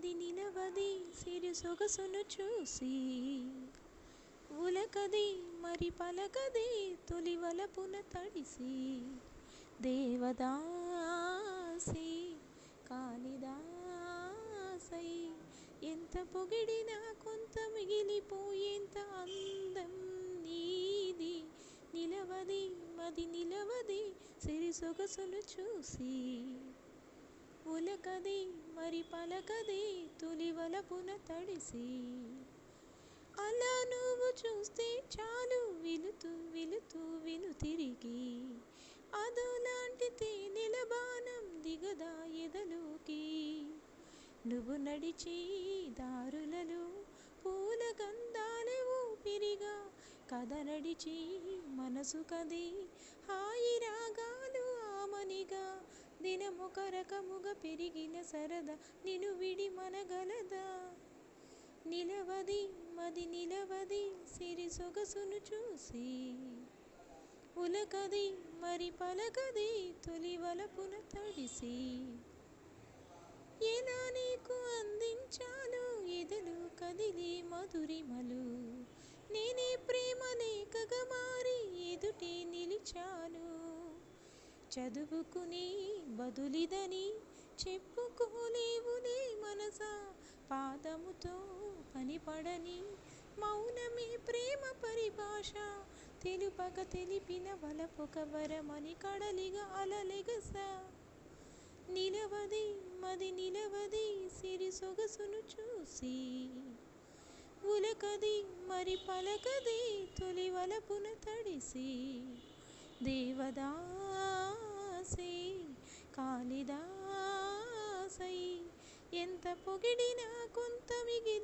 మది నిలవది సిరి సొగసును చూసి ఉలకది మరి పలకది తొలి వలపున తడిసి దేవదాసి కాళిదాసై ఎంత పొగిడినా కొంత మిగిలిపోయేంత అందం నీది నిలవది మది నిలవది సిరి సొగసును చూసి ఉలకది మరి పలకది తొలి వలపున తడిసి అలా నువ్వు చూస్తే చాలు విలుతూ విలుతూ విను తిరిగి అదోలాంటి తేనెల బాణం దిగదా ఎదలోకి నువ్వు నడిచి దారులలో పూల గంధాలే ఊపిరిగా కథ నడిచి మనసు కది హాయి రాగాలు ఆమనిగా దినమొక రకముగా పెరిగిన సరదా నిన్ను విడి మనగలదా నిలవది మది నిలవది సిరి సొగసును చూసి ఉలకది మరి పలకది తొలి వలపున తడిసి ఎలా నీకు అందించాలో ఎదలు కదిలే మధురిమలు నేనే ప్రేమ లేఖగా మారి ఎదుటే నిలిచాను చదువుకుని బదులిదని చెప్పుకోలేవులే మనసా పాదముతో పనిపడని మౌనమే ప్రేమ పరిభాష తెలుపక తెలిపిన వలపొక వరమని కడలిగా అలలెగసా నిలవది మది నిలవది సిరి సొగసును చూసి ఉలకది మరి పలకది తొలి వలపున తడిసి దేవదాసి కాళిదాసై ఎంత పొగిడినా కొంత మిగిలి